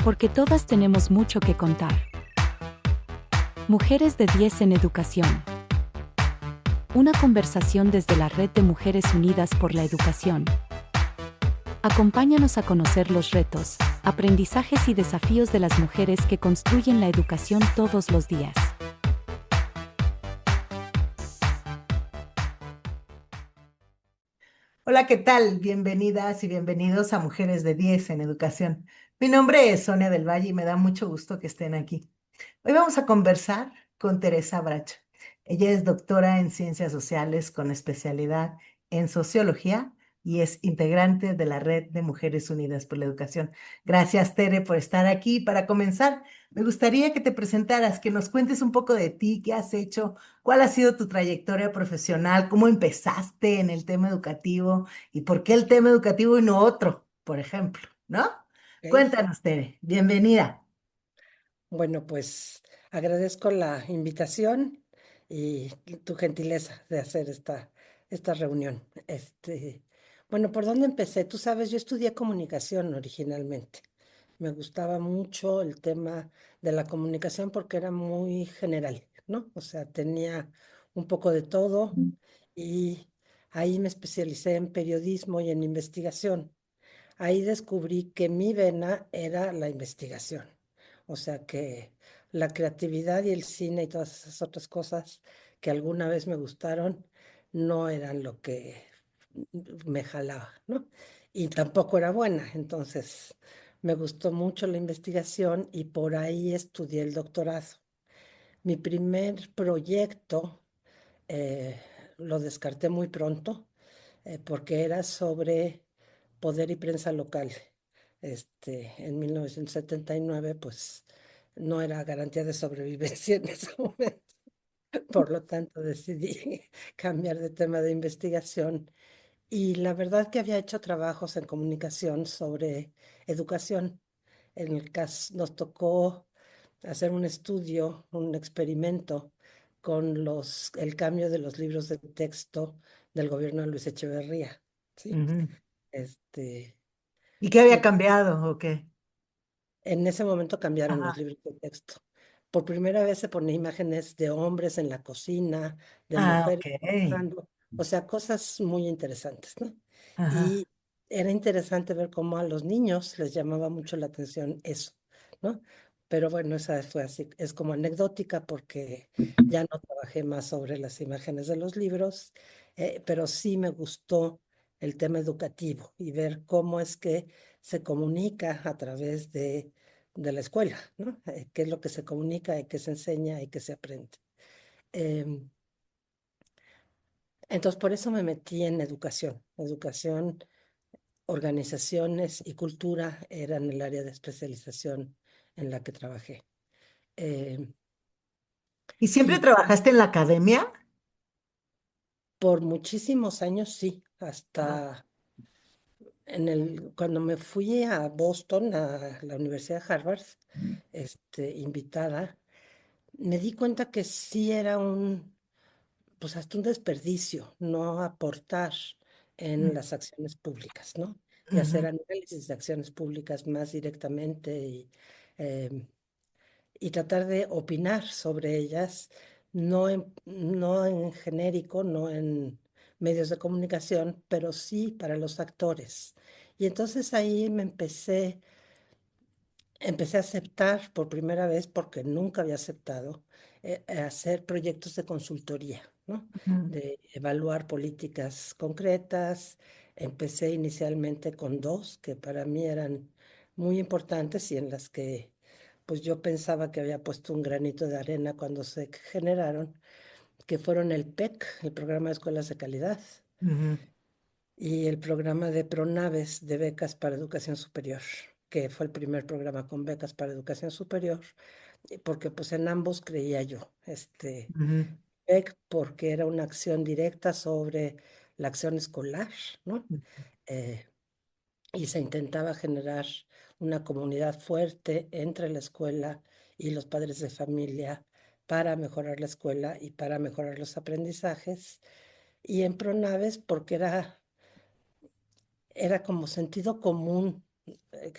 porque todas tenemos mucho que contar. Mujeres de 10 en Educación. Una conversación desde la Red de Mujeres Unidas por la Educación. Acompáñanos a conocer los retos, aprendizajes y desafíos de las mujeres que construyen la educación todos los días. Hola, ¿qué tal? Bienvenidas y bienvenidos a Mujeres de 10 en Educación. Mi nombre es Sonia del Valle y me da mucho gusto que estén aquí. Hoy vamos a conversar con Teresa Bracho. Ella es doctora en Ciencias Sociales con especialidad en Sociología y es integrante de la Red de Mujeres Unidas por la Educación. Gracias, Tere, por estar aquí. Para comenzar, me gustaría que te presentaras, que nos cuentes un poco de ti, qué has hecho, cuál ha sido tu trayectoria profesional, cómo empezaste en el tema educativo y por qué el tema educativo y no otro, por ejemplo, ¿no? Ok. Cuéntanos, Tere. Bienvenida. Bueno, pues agradezco la invitación y tu gentileza de hacer esta reunión. Bueno, ¿por dónde empecé? Tú sabes, yo estudié comunicación originalmente. Me gustaba mucho el tema de la comunicación porque era muy general, ¿no? O sea, tenía un poco de todo y ahí me especialicé en periodismo y en investigación. Ahí descubrí que mi vena era la investigación. O sea que la creatividad y el cine y todas esas otras cosas que alguna vez me gustaron no eran lo que me jalaba, ¿no? Y tampoco era buena. Entonces me gustó mucho la investigación y por ahí estudié el doctorado. Mi primer proyecto eh, lo descarté muy pronto porque era sobre poder y prensa local. En 1979, pues no era garantía de sobrevivencia en ese momento. Por lo tanto, decidí cambiar de tema de investigación. Y la verdad que había hecho trabajos en comunicación sobre educación. En el caso, nos tocó hacer un estudio, un experimento con el cambio de los libros de texto del gobierno de Luis Echeverría, ¿sí? Ujú. Este, ¿Y qué y había ent- cambiado o qué? en ese momento cambiaron los Ajá. libros de texto. Por primera vez se ponía imágenes de hombres en la cocina, de Ah, mujeres ok. trabajando, o sea, cosas muy interesantes, ¿no? Ajá. Y era interesante ver cómo a los niños les llamaba mucho la atención eso, ¿no? Pero bueno, esa fue así, es como anecdótica porque ya no trabajé más sobre las imágenes de los libros, pero sí me gustó el tema educativo y ver cómo es que se comunica a través de la escuela, ¿no? ¿Qué es lo que se comunica y qué se enseña y qué se aprende? Em, entonces, por eso me metí en educación. Educación, organizaciones y cultura eran el área de especialización en la que trabajé. Em, ¿Y siempre y trabajaste en la academia? por muchísimos años, sí, Ajá. hasta cuando me fui a Boston, a la Universidad de Harvard, invitada, me di cuenta que sí era pues hasta un desperdicio no aportar en Mm. las acciones públicas, ¿no? Y hacer Ujú. análisis de acciones públicas más directamente em, y tratar de opinar sobre ellas, no en genérico, no en medios de comunicación, pero sí para los actores. Y entonces ahí empecé a aceptar por primera vez, porque nunca había aceptado, hacer proyectos de consultoría, ¿no? Ujú. De evaluar políticas concretas. Empecé inicialmente con dos que para mí eran muy importantes y en las que pues yo pensaba que había puesto un granito de arena cuando se generaron, que fueron el PEC, el Programa de Escuelas de Calidad, Ujú. y el programa de PRONAVES de becas para educación superior, que fue el primer programa con becas para educación superior, porque pues en ambos creía yo, Ujú. BEC porque era una acción directa sobre la acción escolar, ¿no? Eh, y se intentaba generar una comunidad fuerte entre la escuela y los padres de familia para mejorar la escuela y para mejorar los aprendizajes. Y en PRONAVES porque era como sentido común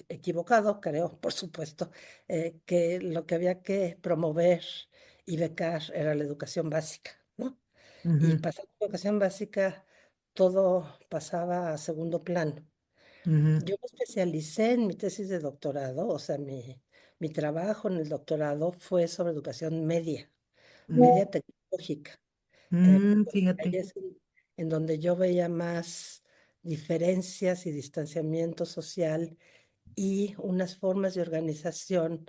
equivocado, creo, por supuesto, que lo que había que promover y becar era la educación básica, ¿no? Y Ujú, pasando la educación básica, todo pasaba a segundo plano. ujú, Yo me especialicé en mi tesis de doctorado, o sea, mi trabajo en el doctorado fue sobre educación media, ujú. media tecnológica. Ahí Fíjate. es en donde yo veía más diferencias y distanciamiento social y unas formas de organización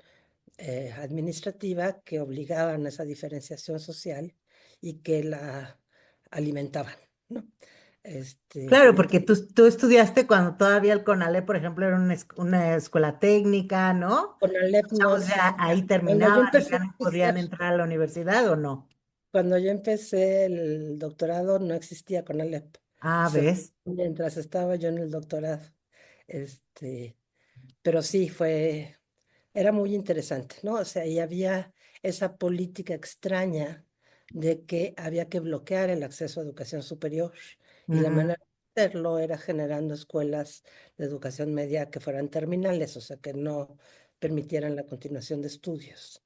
administrativa que obligaban a esa diferenciación social y que la alimentaban, ¿no? Claro, porque Entonces, tú estudiaste cuando todavía el CONALEP, por ejemplo, era una escuela técnica, ¿no? con Alep Los no chavos ya existía. ahí Cuando yo terminaban y empecé ya a no podían estudiar, entrar a la universidad, ¿o no? cuando yo empecé el doctorado no existía con Alep. Ah, Se ¿ves? mientras estaba yo en el doctorado. Este, pero sí, era muy interesante, ¿no? O sea, y había esa política extraña de que había que bloquear el acceso a educación superior y la Ujú. manera de hacerlo era generando escuelas de educación media que fueran terminales, o sea, que no permitieran la continuación de estudios,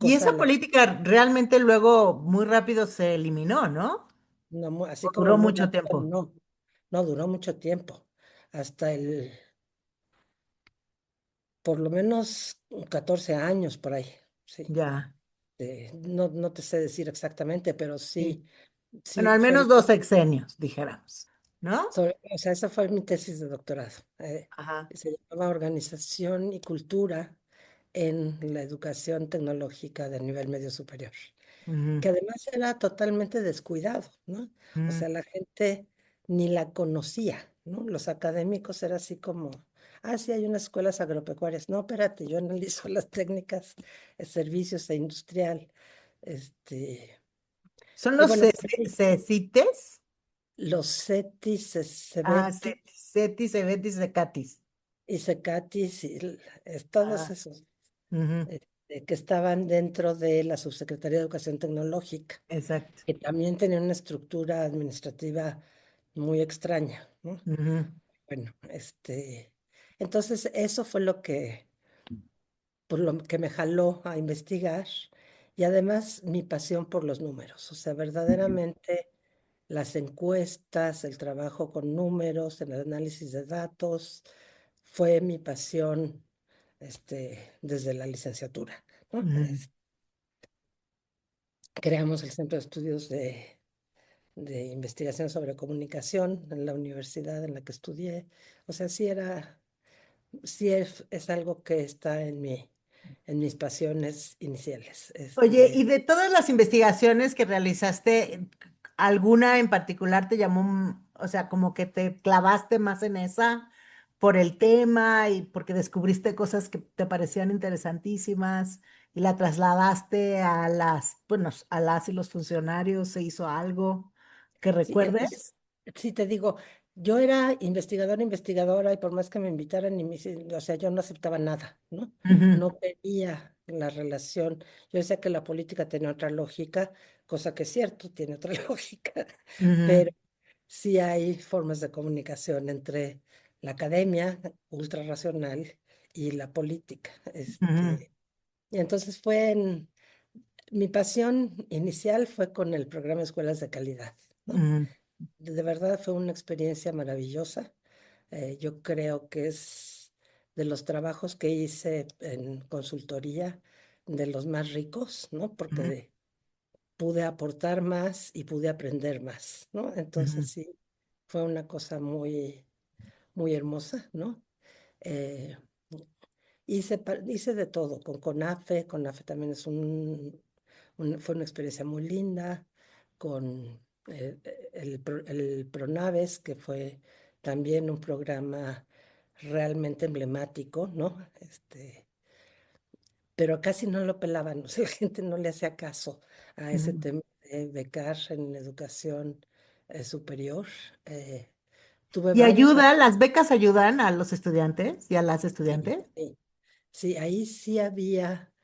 Y cosa a esa la que política realmente luego muy rápido se eliminó, ¿no? no, así ¿O como duró muy mucho rápido, tiempo? no, no duró mucho tiempo, hasta por lo menos 14 años por ahí, sí. Ya, No te sé decir exactamente, pero sí. sí, Bueno, sí al fue, menos 2 sexenios, dijéramos, ¿no? o sea, esa fue mi tesis de doctorado. Ajá. Se llamaba Organización y Cultura en la Educación Tecnológica de nivel medio superior, Ujú, que además era totalmente descuidado, ¿no? O ujú. sea, la gente ni la conocía, ¿no? Los académicos era así como, ah, sí, hay unas escuelas agropecuarias. No, espérate, yo analizo las técnicas, servicios e industrial. Este, ¿Son y los bueno, pues sí, CECITES? los CETIS, Ah, CEBETIS CETIS, CEBETIS, CECATIS. y CECATIS, y todos Ah, esos ujú, que estaban dentro de la Subsecretaría de Educación Tecnológica, exacto. que también tenían una estructura administrativa muy extraña, ¿no? Ujú, Bueno, entonces eso fue por lo que me jaló a investigar y además mi pasión por los números, o sea, verdaderamente las encuestas, el trabajo con números, el análisis de datos, fue mi pasión, desde la licenciatura, ¿no? ujú, Creamos el Centro de Estudios de Investigación sobre Comunicación en la universidad en la que estudié. O sea, sí es algo que está en mis pasiones iniciales. Oye, y de todas las investigaciones que realizaste, ¿alguna en particular te llamó, o sea, como que te clavaste más en esa por el tema y porque descubriste cosas que te parecían interesantísimas y la trasladaste a bueno, a las y los funcionarios, se hizo algo que Sí, recuerdes? sí, te digo, yo era investigadora, y por más que me invitaran, o sea, yo no aceptaba nada, ¿no? Ujú, No veía la relación. Yo decía que la política tenía otra lógica, cosa que es cierto, tiene otra lógica, ujú, pero sí hay formas de comunicación entre la academia ultrarracional y la política. ujú, Y entonces mi pasión inicial fue con el programa Escuelas de Calidad, ¿no? ujú, De verdad fue una experiencia maravillosa. Yo creo que es de los trabajos que hice en consultoría de los más ricos, ¿no? Porque ujú, pude aportar más y pude aprender más, ¿no? Entonces ujú, sí, fue una cosa muy, muy hermosa, ¿no? Eh, hice de todo, con CONAFE también fue una experiencia muy linda, con el PRONAVES, que fue también un programa realmente emblemático, ¿no? Pero casi no lo pelaban, o sea, la gente no le hacía caso a ese ujú. tema de becar en educación superior. Eh, Tuve ¿Y varios ayuda, las becas ayudan a los estudiantes y a las años, estudiantes? sí, sí, ahí sí había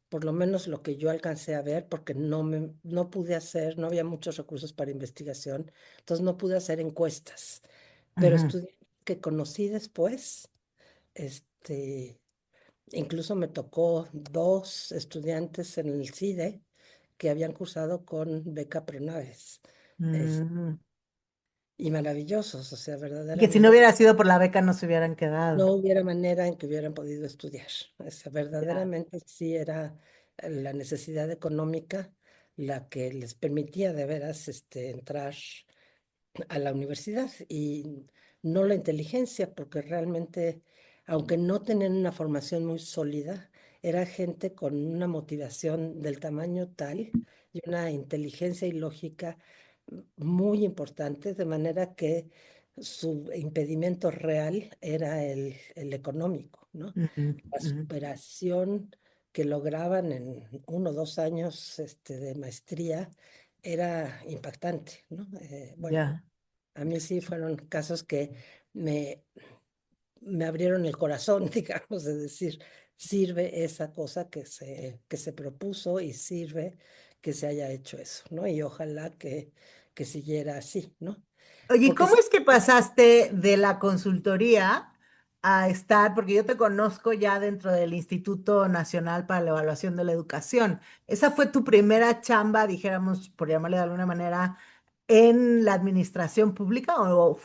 por lo menos lo que yo alcancé a ver, porque no pude hacer, no había muchos recursos para investigación, entonces no pude hacer encuestas, pero Ujú, estudiantes que conocí después, Este, incluso me tocó dos estudiantes en el CIDE que habían cursado con beca Pronaves. es- Mm. y maravillosos, o sea, Y que si no verdaderamente hubiera sido por la beca no se hubieran quedado. no hubiera manera en que hubieran podido estudiar. O sea, Ya. verdaderamente sí era la necesidad económica la que les permitía de veras entrar a la universidad y no la inteligencia, porque realmente, aunque no tenían una formación muy sólida, era gente con una motivación del tamaño tal y una inteligencia y lógica muy importante, de manera que su impedimento real era el económico, ¿no? Ujú, La ujú. superación que lograban en 1 o 2 años de maestría era impactante, ¿no? Bueno, Ya. a mí sí fueron casos que me, me abrieron el corazón, digamos, de decir, sirve esa cosa que se propuso y sirve que se haya hecho eso, ¿no? Y ojalá que siguiera así, ¿no? Oye, ¿y Porque cómo sí, es que pasaste de la consultoría a estar, porque yo te conozco ya dentro del Instituto Nacional para la Evaluación de la Educación? ¿Esa fue tu primera chamba, dijéramos, por llamarle de alguna manera, en la administración pública o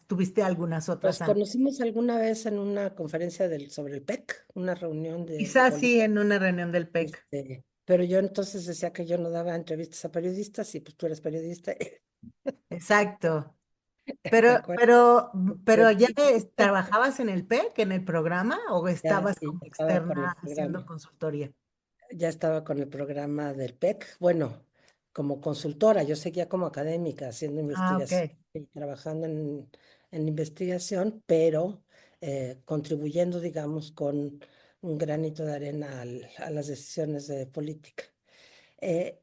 tuviste algunas nos otras antes? conocimos alguna vez en una conferencia sobre el PEC, una reunión de Quizás sí política. en una reunión del PEC. Pero yo entonces decía que yo no daba entrevistas a periodistas y pues tú eres periodista, Exacto. ¿te Pero, acuerdas? pero, pero ¿ya Sí, trabajabas en el PEC, en el programa, o ya estabas sí, como estaba con el externa haciendo programa. consultoría? Ya estaba con el programa del PEC, bueno, como consultora, yo seguía como académica haciendo Ah, ok. investigación y trabajando en investigación, pero contribuyendo, digamos, con un granito de arena a las decisiones de política.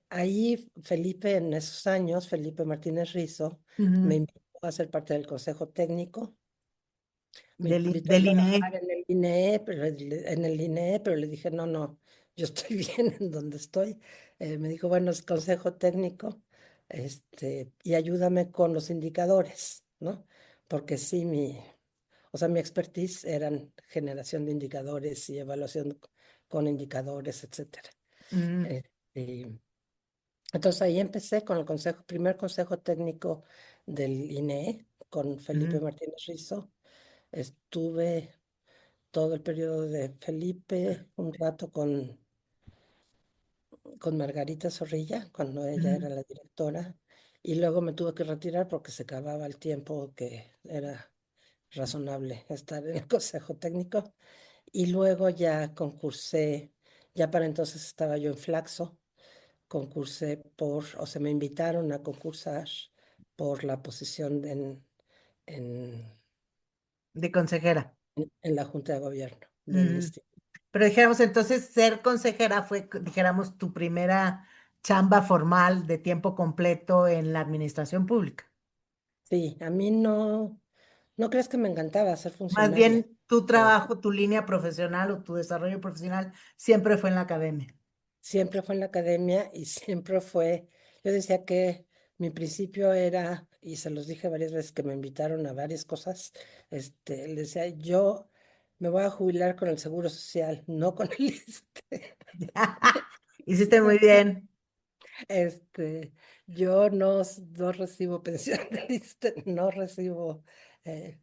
Ahí Felipe, en esos años, Felipe Martínez Rizo, me Ujú. invitó a ser parte del consejo técnico. Me invitó a Del INE. trabajar en el INE, pero le dije, no, no, yo estoy bien en donde estoy. Me dijo, bueno, es consejo técnico, y ayúdame con los indicadores, ¿no? Porque sí, o sea, mi expertise eran generación de indicadores y evaluación con indicadores, etcétera. Mm, Este, entonces ahí empecé con el primer consejo técnico del INE, con Felipe mm, Martínez Rizo. Estuve todo el periodo de Felipe, un rato con Margarita Zorrilla, cuando ella mm, era la directora, y luego me tuve que retirar porque se acababa el tiempo que era razonable estar en el consejo técnico. Y luego ya concursé, ya para entonces estaba yo en Flaxo, concursé o sea, me invitaron a concursar por la posición en, de consejera. en la Junta de Gobierno del Mm. instituto. Pero dijéramos, entonces, ser consejera fue, dijéramos, tu primera chamba formal de tiempo completo en la administración pública. Sí, a mí no crees que me encantaba ser Más funcionaria. bien, tu Eh, trabajo, tu línea profesional o tu desarrollo profesional siempre fue en la academia. Siempre fue en la academia y siempre yo decía que mi principio era, y se los dije varias veces que me invitaron a varias cosas, les decía, yo me voy a jubilar con el Seguro Social, no con el ISSSTE. Hiciste muy bien. Este, yo no recibo pensión del ISSSTE, no recibo eh,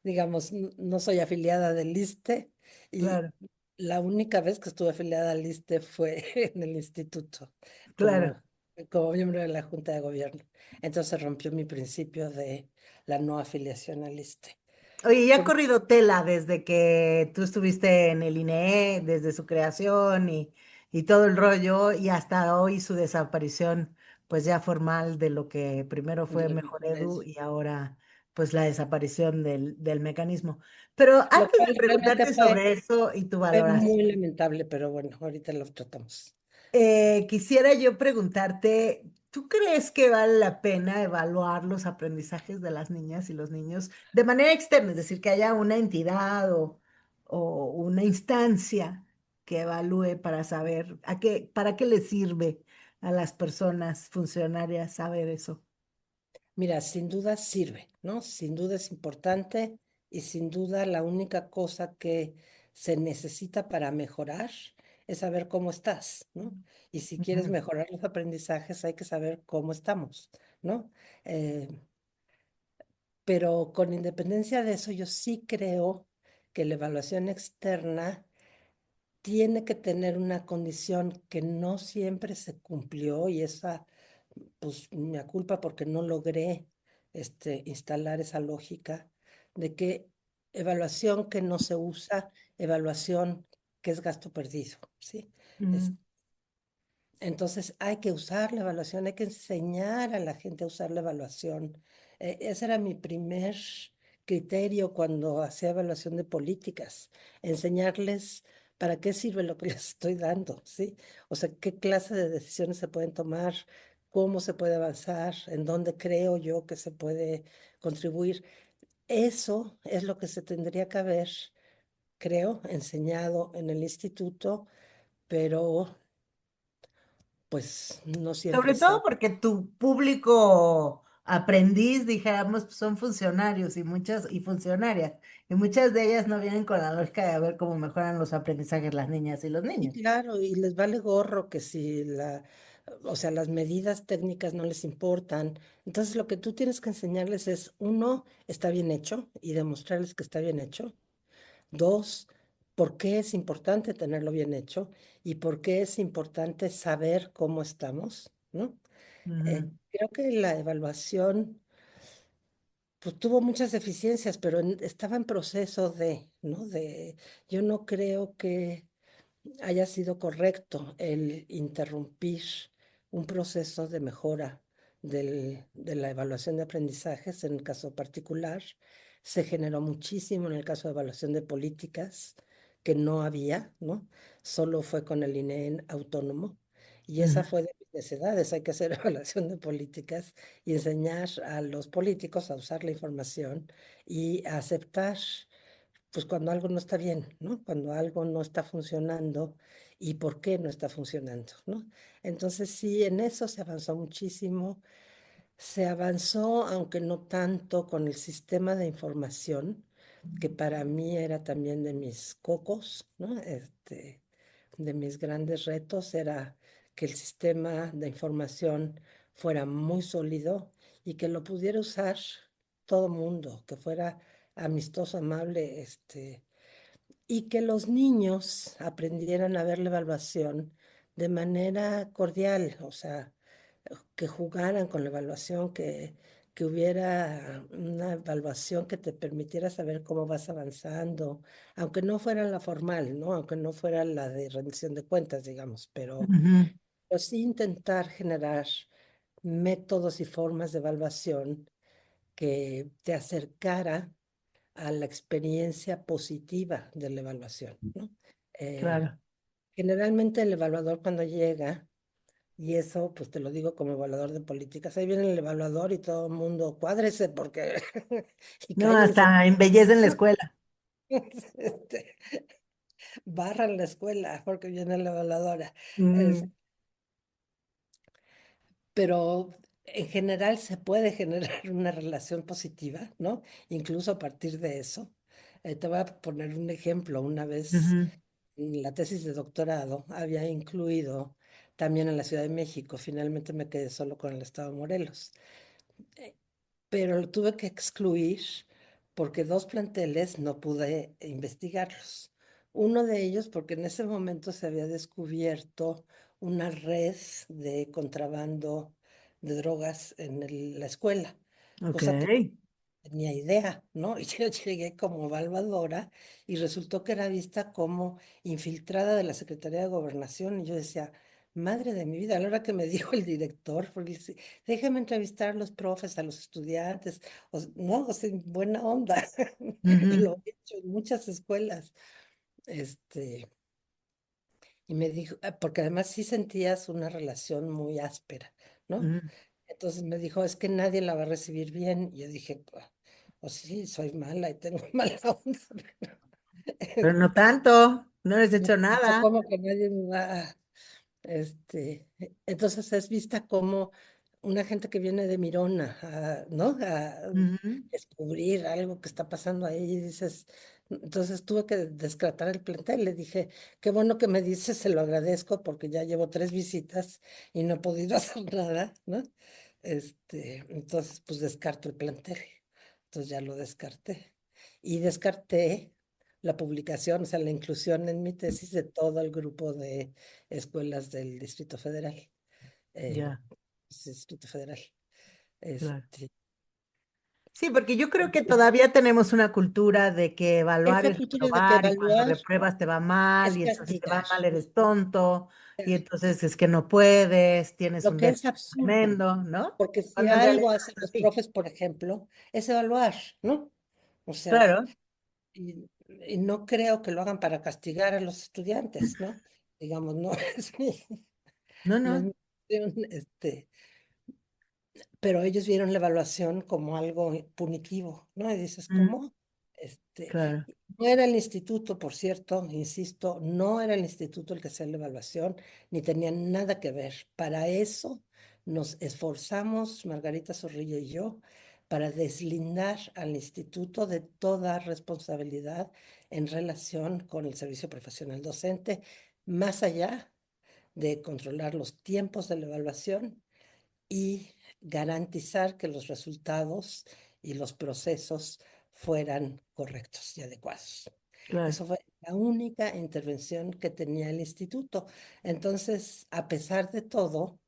digamos, no soy afiliada del ISSSTE y Claro, la única vez que estuve afiliada al ISSSTE fue en el instituto, claro. como, como miembro de la Junta de Gobierno. Entonces rompió mi principio de la no afiliación al ISSSTE. Oye, ya ha Pero corrido tela desde que tú estuviste en el INE, desde su creación y todo el rollo, y hasta hoy su desaparición, pues ya formal de lo que primero fue Mejor Edu y ahora pues la desaparición del mecanismo. Pero lo antes de cual realmente preguntarte sobre eso y tu fue valoración, muy lamentable, pero bueno, ahorita lo tratamos. quisiera yo preguntarte, ¿tú crees que vale la pena evaluar los aprendizajes de las niñas y los niños de manera externa? Es decir, que haya una entidad o una instancia que evalúe para saber para qué les sirve a las personas funcionarias saber eso. Mira, sin duda sirve, ¿no? Sin duda es importante y sin duda la única cosa que se necesita para mejorar es saber cómo estás, ¿no? Y si quieres Ujú. mejorar los aprendizajes hay que saber cómo estamos, ¿no? Eh, pero con independencia de eso, yo sí creo que la evaluación externa tiene que tener una condición que no siempre se cumplió y esa, pues, me culpa porque no logré instalar esa lógica de que evaluación que no se usa, evaluación que es gasto perdido, ¿sí? Ujú. Entonces hay que usar la evaluación, hay que enseñar a la gente a usar la evaluación. Ese era mi primer criterio cuando hacía evaluación de políticas, enseñarles para qué sirve lo que les estoy dando, ¿sí? O sea, qué clase de decisiones se pueden tomar, cómo se puede avanzar, en dónde creo yo que se puede contribuir. Eso es lo que se tendría que haber, creo, enseñado en el instituto, pero pues no Sobre siempre todo se... porque tu público aprendiz, dijéramos, pues, son funcionarios y funcionarias, y muchas de ellas no vienen con la lógica de ver cómo mejoran los aprendizajes las niñas y los Y niños. claro, y les vale gorro que si o sea, las medidas técnicas no les importan. Entonces, lo que tú tienes que enseñarles es, uno, está bien hecho y demostrarles que está bien hecho. Dos, por qué es importante tenerlo bien hecho y por qué es importante saber cómo estamos, ¿no? Ujú. Creo que la evaluación, pues tuvo muchas deficiencias, pero estaba en proceso de, ¿no? Yo no creo que haya sido correcto el interrumpir un proceso de mejora de la evaluación de aprendizajes. En el caso particular, se generó muchísimo en el caso de evaluación de políticas, que no había, ¿no? Solo fue con el INEN autónomo. Y esa Ujú. fue de mis necesidades. Hay que hacer evaluación de políticas y enseñar a los políticos a usar la información y a aceptar pues cuando algo no está bien, ¿no? Cuando algo no está funcionando y por qué no está funcionando, ¿no? Entonces sí, en eso se avanzó muchísimo. Se avanzó, aunque no tanto, con el sistema de información, que para mí era también de mis cocos, ¿no? De mis grandes retos era que el sistema de información fuera muy sólido y que lo pudiera usar todo mundo, que fuera amistoso, amable, y que los niños aprendieran a ver la evaluación de manera cordial, o sea, que jugaran con la evaluación, que hubiera una evaluación que te permitiera saber cómo vas avanzando, aunque no fuera la formal, ¿no? Aunque no fuera la de rendición de cuentas, digamos, Ujú. pero sí intentar generar métodos y formas de evaluación que te acercara a la experiencia positiva de la evaluación, ¿no? Eh, Claro. Generalmente el evaluador cuando llega, y eso pues te lo digo como evaluador de políticas, ahí viene el evaluador y todo el mundo cuádrese porque y No, cállense, hasta embellecen la escuela. este, barran la escuela porque viene la evaluadora. Es- Mm. pero en general se puede generar una relación positiva, ¿no? Incluso a partir de eso. Te voy a poner un ejemplo. Una vez Ujú. la tesis de doctorado había incluido también en la Ciudad de México. Finalmente me quedé solo con el estado de Morelos, pero lo tuve que excluir porque dos planteles no pude investigarlos. Uno de ellos porque en ese momento se había descubierto una red de contrabando de drogas en la escuela, Ok. cosa que tenía idea, ¿no? Y yo llegué como evaluadora y resultó que era vista como infiltrada de la Secretaría de Gobernación y yo decía, madre de mi vida, a la hora que me dijo el director, porque dice, déjame entrevistar a los profes, a los estudiantes, no, o sea, buena onda, y Ujú. lo he hecho en muchas escuelas, este, y me dijo, porque además sí sentías una relación muy áspera, ¿no? Ujú. Entonces me dijo, es que nadie la va a recibir bien. Y yo dije, pues, o sí, soy mala y tengo mala onda. Pero no tanto, no les he No, hecho no, nada. como que nadie me va a, entonces es vista como una gente que viene de Mirona, ¿no? A Ujú. descubrir algo que está pasando ahí, y dices, entonces tuve que descartar el plantel. Le dije, qué bueno que me dices, se lo agradezco porque ya llevo 3 visitas y no he podido hacer nada, ¿no? Entonces, pues descarto el plantel. Entonces ya lo descarté. Y descarté la publicación, o sea, la inclusión en mi tesis de todo el grupo de escuelas del Distrito Federal. eh, Ya, Distrito Federal. claro. Este, Sí, porque yo creo que todavía tenemos una cultura de que evaluar esa es cultura de que reprobar y cuando evaluar repruebas te va mal es y entonces si te va castigar. mal eres tonto y entonces es que no puedes, tienes Lo un que es déficit absurdo, tremendo, ¿no? porque si Cuando en realidad algo no hacen es los así. profes, por ejemplo, es evaluar, ¿no? O sea, Claro, y no creo que lo hagan para castigar a los estudiantes, ¿no? Digamos, no es no, no es no, mi opinión, pero ellos vieron la evaluación como algo punitivo, ¿no? Y dices, mm, ¿cómo? Este, claro, no era el instituto, por cierto, insisto, no era el instituto el que hacía la evaluación, ni tenía nada que ver. Para eso nos esforzamos, Margarita Zorrilla y yo, para deslindar al instituto de toda responsabilidad en relación con el servicio profesional docente, más allá de controlar los tiempos de la evaluación y garantizar que los resultados y los procesos fueran correctos y adecuados. claro. Eso fue la única intervención que tenía el instituto. Entonces, a pesar de todo,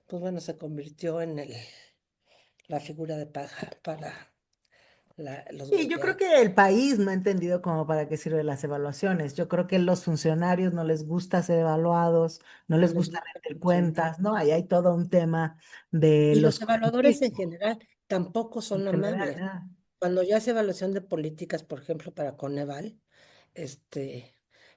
pues bueno, se convirtió en la figura de paja para los Y yo creo golpeados. que el país no ha entendido como para qué sirven las evaluaciones. Yo creo que los funcionarios no les gusta ser evaluados, no No les les gusta gusta rendir funcionar. cuentas, ¿no? Ahí hay todo un tema de Y los los evaluadores en cuantistas general tampoco en son general. amables. Ah. Cuando yo hacía evaluación de políticas, por ejemplo, para Coneval, este,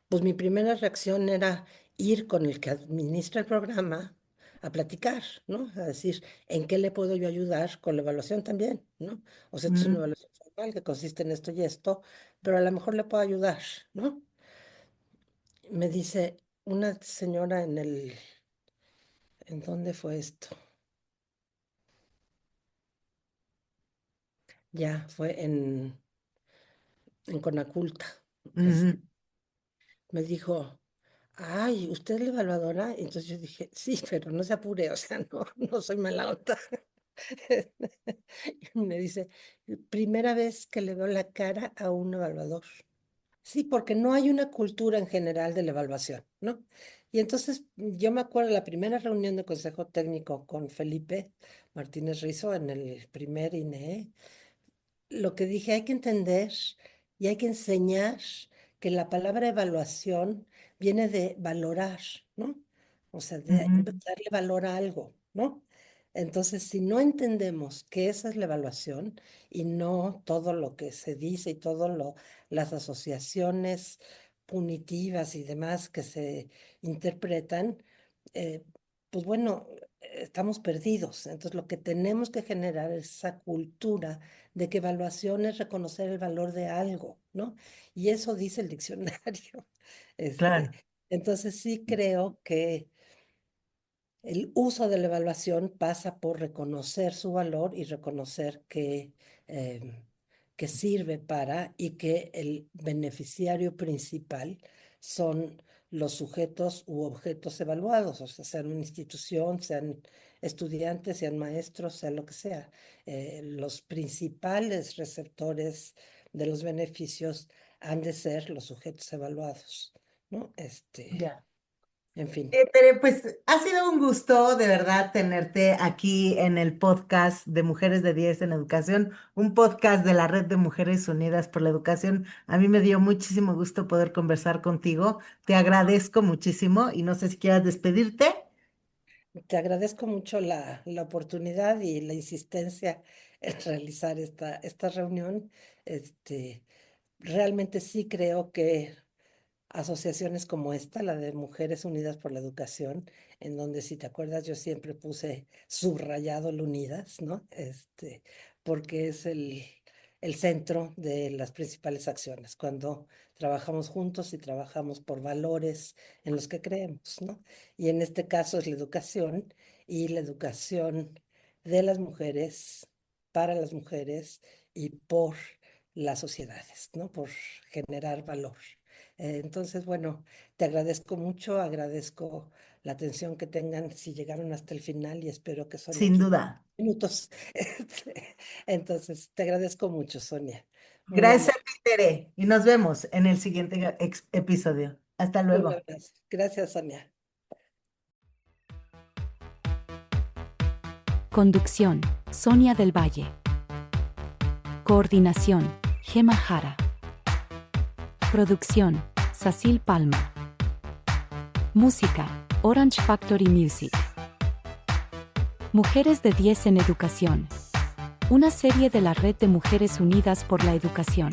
pues mi primera reacción era ir con el que administra el programa a platicar, ¿no? A decir, ¿en qué le puedo yo ayudar con la evaluación también, ¿no? O sea, esto es una Mm, evaluación formal que consiste en esto y esto, pero a lo mejor le puedo ayudar, ¿no? Me dice una señora ¿en dónde fue esto? Ya, fue en Conaculta. ujú. Me dijo, ay, ¿usted es la evaluadora? Y entonces yo dije, sí, pero no se apure, o sea, no, no soy mala onda. Y me dice, primera vez que le veo la cara a un evaluador. Sí, porque no hay una cultura en general de la evaluación, ¿no? Y entonces yo me acuerdo de la primera reunión de consejo técnico con Felipe Martínez Rizo en el primer INE, lo que dije, hay que entender y hay que enseñar que la palabra evaluación viene de valorar, ¿no? O sea, de Ujú. darle valor a algo, ¿no? Entonces, si no entendemos que esa es la evaluación y no todo lo que se dice y las asociaciones punitivas y demás que se interpretan, eh, pues bueno, estamos perdidos. Entonces, lo que tenemos que generar es esa cultura de que evaluación es reconocer el valor de algo, ¿no? Y eso dice el diccionario. Este, Claro, entonces sí creo que el uso de la evaluación pasa por reconocer su valor y reconocer em, que sirve para y que el beneficiario principal son los sujetos u objetos evaluados, o sea, sean una institución, sean estudiantes, sean maestros, sea lo que sea. Los principales receptores de los beneficios han de ser los sujetos evaluados, ¿no? ya. En fin. Tere, pues ha sido un gusto de verdad tenerte aquí en el podcast de Mujeres de 10 en Educación, un podcast de la Red de Mujeres Unidas por la Educación. A mí me dio muchísimo gusto poder conversar contigo. Te agradezco muchísimo y no sé si quieras despedirte. Te agradezco mucho la oportunidad y la insistencia en realizar esta reunión. Este, realmente sí creo que asociaciones como esta, la de Mujeres Unidas por la Educación, en donde si te acuerdas yo siempre puse subrayado el Unidas, ¿no? Porque es el centro de las principales acciones, cuando trabajamos juntos y trabajamos por valores en los que creemos, ¿no? Y en este caso es la educación y la educación de las mujeres, para las mujeres y por las sociedades, ¿no? Por generar valor. Entonces, bueno, te agradezco mucho, agradezco la atención que tengan si llegaron hasta el final y espero que Sonia Sin aquí duda. minutos. Entonces, te agradezco mucho, Sonia. Muy Gracias amable. a ti, Tere, y nos vemos en el siguiente episodio. Hasta Un luego. abrazo. Gracias, Sonia. Conducción, Sonia del Valle. Coordinación, Gema Jara. Producción, Cecil Palma. Música, Orange Factory Music. Mujeres de 10 en Educación. Una serie de la Red de Mujeres Unidas por la Educación.